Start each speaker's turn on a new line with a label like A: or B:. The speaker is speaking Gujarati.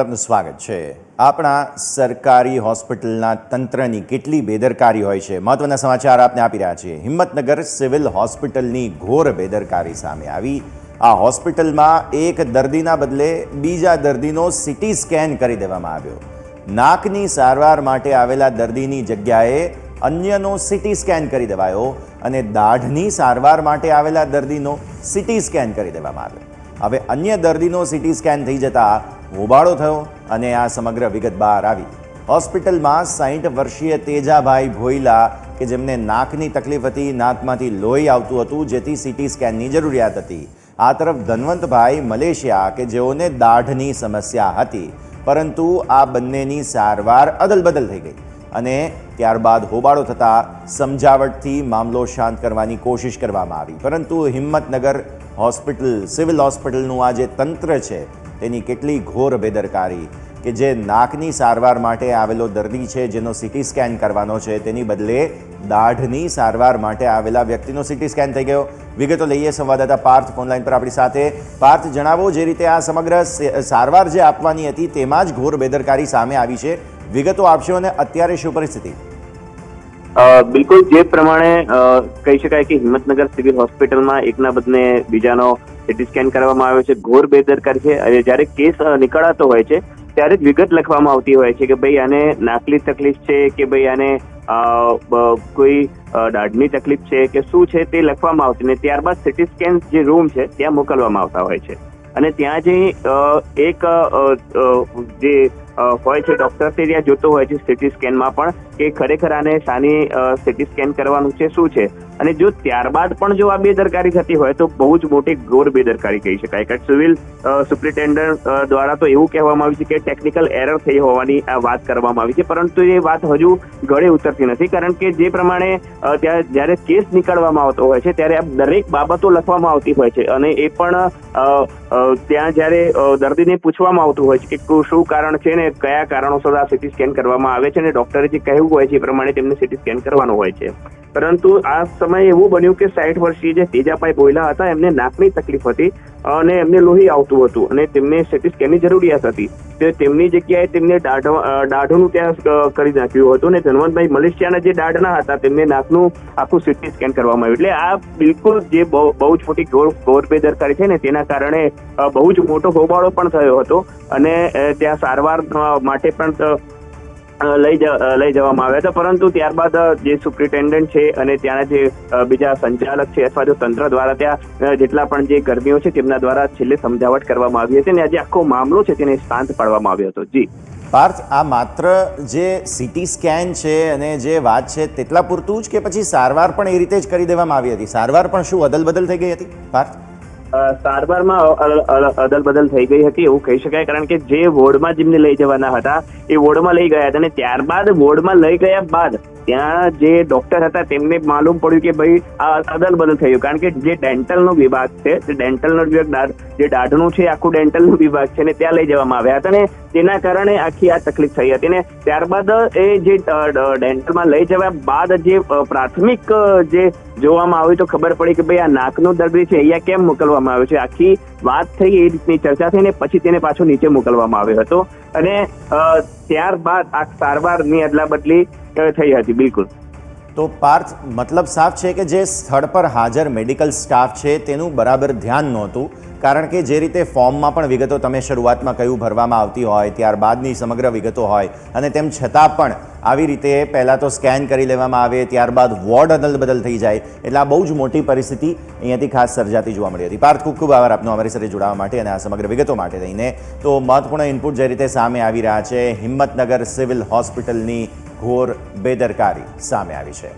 A: આપનું સ્વાગત છે। આપણા સરકારી હોસ્પિટલના તંત્રની કેટલી બેદરકારી હોય છે મહત્વના સમાચાર આપને આપી રહ્યા છીએ। હિંમતનગર સિવિલ હોસ્પિટલની ઘોર બેદરકારી સામે આવી। આ હોસ્પિટલમાં એક દર્દીના બદલે બીજા દર્દીનો સીટી સ્કેન કરી દેવામાં આવ્યો। નાકની સારવાર માટે આવેલા દર્દીની જગ્યાએ અન્યનો સીટી સ્કેન કરી દેવાયો અને દાઢની સારવાર માટે આવેલા દર્દીનો સીટી સ્કેન કરી દેવામાં આવ્યો। હવે અન્ય દર્દીનો સીટી સ્કેન થઈ જતા હોબાળો થયો અને આ સમગ્ર વિગત બહાર આવી। હોસ્પિટલમાં 60 વર્ષીય તેજાભાઈ ભોઈલા કે જેમને નાકની તકલીફ હતી, નાકમાંથી લોહી આવતું હતું જેથી સીટી સ્કેનની જરૂરિયાત હતી। આ તરફ ધનવંતભાઈ મલેશિયા કે જેઓને દાઢની સમસ્યા હતી, પરંતુ આ બંનેની સારવાર અદલબદલ થઈ ગઈ અને ત્યારબાદ હોબાળો થતાં સમજાવટથી મામલો શાંત કરવાની કોશિશ કરવામાં આવી, પરંતુ હિંમતનગર હોસ્પિટલ સિવિલ હોસ્પિટલનું આ જે તંત્ર છે તેની કેટલી ઘોર બેદરકારી કે જે નાકની સારવાર માટે આવેલો દર્દી છે જેનો સીટી સ્કેન કરવાનો છે તેની બદલે દાઢની સારવાર માટે આવેલા વ્યક્તિનો સીટી સ્કેન થઈ ગયો। વિગતો લઈએ સંવાદદાતા પાર્થ ફોનલાઈન પર આપણી સાથે। પાર્થ, જણાવો, જે રીતે આ સમગ્ર સારવાર જે આપવાની હતી તેમાં જ ઘોર બેદરકારી સામે આવી છે, વિગતો આપશો અને અત્યારે શું પરિસ્થિતિ?
B: બિલકુલ જે પ્રમાણે કહી શકાય કે હિંમતનગર સિવિલ હોસ્પિટલમાં એકના બદલે બીજાનો સીટી સ્કેન કરવામાં આવ્યો છે, ઘોર બેદરકારી છે। અને જ્યારે કેસ નીકળાતો હોય છે ત્યારે જ વિગત લખવામાં આવતી હોય છે કે ભાઈ આને નાકની તકલીફ છે કે ભાઈ આને કોઈ દાઢની તકલીફ છે કે શું છે તે લખવામાં આવતું ને ત્યારબાદ સીટી સ્કેન જે રૂમ છે ત્યાં મોકલવામાં આવતા હોય છે। અને ત્યાં જે એક જે હોય છે ડોક્ટર તે ત્યાં જોતો હોય છે સીટી સ્કેનમાં પણ કે ખરેખર આને શાની સીટી સ્કેન કરવાનું છે, શું છે। અને જો ત્યારબાદ પણ જો આ બેદરકારી થતી હોય તો બહુ જ મોટી ઘોર બેદરકારી કહી શકાય કે સિવિલ સુપ્રિન્ટેન્ડન્ટ દ્વારા તો એવું કહેવામાં આવ્યું છે કે ટેકનિકલ એરર થઈ હોવાની આ વાત કરવામાં આવી છે, પરંતુ એ વાત હજુ ગળે ઉતરતી નથી, કારણ કે જે પ્રમાણે ત્યાં જ્યારે કેસ નીકળવામાં આવતો હોય છે ત્યારે આ દરેક બાબતો લખવામાં આવતી હોય છે અને એ પણ ત્યાં જ્યારે દર્દીને પૂછવામાં આવતું હોય છે કે શું કારણ છે ને કયા કારણોસર આ સીટી સ્કેન કરવામાં આવે છે અને ડોક્ટરે જે કહ્યું હોય છે એ પ્રમાણે તેમને સીટી સ્કેન કરવાનું હોય છે। પરંતુ આ સમયે એવું બન્યું કે 60 વર્ષીય જે તેજાભાઈ ભોઈલા હતા એમને નાકની તકલીફ હતી અને એમને લોહી આવતું હતું અને તેમને સીટી સ્કેનની જરૂરિયાત હતી, તો તેમની જગ્યાએ તેમને દાઢનું ત્યાં કરી નાખ્યું હતું અને ધનવંતભાઈ મલેશિયાના જે દાઢના હતા તેમને નાકનું આખું સીટી સ્કેન કરવામાં આવ્યું। એટલે આ બિલકુલ જે બહુ જ મોટી ઘોર બેદરકારી છે ને તેના કારણે બહુ જ મોટો હોબાળો પણ થયો હતો અને ત્યાં સારવાર માટે પણ લઈ જવામાં આવ્યા હતા, પરંતુ ત્યારબાદ જે સુપ્રિન્ટેન્ડન્ટ છે અને ત્યાંના જે બીજા સંચાલક છે અથવા જો તંત્ર દ્વારા ત્યાં જેટલા પણ જે કર્મીઓ છે તેમના દ્વારા છેલ્લે સમજાવટ કરવામાં આવી હતી અને આજે આખો મામલો છે તેને શાંત પાડવામાં આવ્યો હતો। જી
A: પાર્થ, આ માત્ર જે સીટી સ્કેન છે અને જે વાત છે તેટલા પૂરતું જ કે પછી સારવાર પણ એ રીતે જ કરી દેવામાં આવી હતી? સારવાર પણ શું અદલ બદલ થઈ ગઈ હતી પાર્થ?
B: સારવારમાં અદલ બદલ થઈ ગઈ હતી એવું કહી શકાય, કારણ કે જે વોર્ડમાં જેમને લઈ જવાના હતા એ વોર્ડમાં લઈ ગયા હતા અને ત્યારબાદ વોર્ડમાં લઈ ગયા બાદ ત્યાં જે ડોક્ટર હતા તેમને માલુમ પડ્યું કે ભાઈ આ અદલ બદલ થયું, કારણ કે જે ડેન્ટલનો વિભાગ છે તે ડેન્ટલનો વિભાગ જે દાઢનું છે આખું ડેન્ટલનો વિભાગ છે ને ત્યાં લઈ જવામાં આવ્યા હતા અને તેના કારણે આખી આ તકલીફ થઈ હતી ને ત્યારબાદ એ જે ડેન્ટલમાં લઈ જવા બાદ જે પ્રાથમિક જે જોવામાં આવ્યું તો ખબર પડી કે ભાઈ આ નાકનો દર્દી છે અહીંયા કેમ મોકલવામાં આવ્યો છે, આખી વાત થઈ એ રીતની ચર્ચા થઈ ને પછી તેને પાછો નીચે મોકલવામાં આવ્યો હતો અને ત્યારબાદ આ સારવારની અદલા બદલી થઈ હતી। બિલકુલ,
A: તો પાર્થ, મતલબ સાફ છે કે જે સ્થળ પર હાજર મેડિકલ સ્ટાફ છે તેનું બરાબર ધ્યાન નહોતું, કારણ કે જે રીતે ફોર્મમાં પણ વિગતો તમે શરૂઆતમાં કહ્યું ભરવામાં આવતી હોય, ત્યારબાદની સમગ્ર વિગતો હોય અને તેમ છતાં પણ આવી રીતે પહેલાં તો સ્કેન કરી લેવામાં આવે, ત્યારબાદ વોર્ડ અદલ બદલ થઈ જાય, એટલે આ બહુ જ મોટી પરિસ્થિતિ અહીંયાથી ખાસ સર્જાતી જોવા મળી હતી। પાર્થ, ખૂબ ખૂબ આભાર આપનો અમારી સાથે જોડાવા માટે અને આ સમગ્ર વિગતો માટે થઈને। તો મહત્વપૂર્ણ ઇનપુટ જે રીતે સામે આવી રહ્યા છે, હિંમતનગર સિવિલ હોસ્પિટલની ઘોર બેદરકારી સામે આવી છે।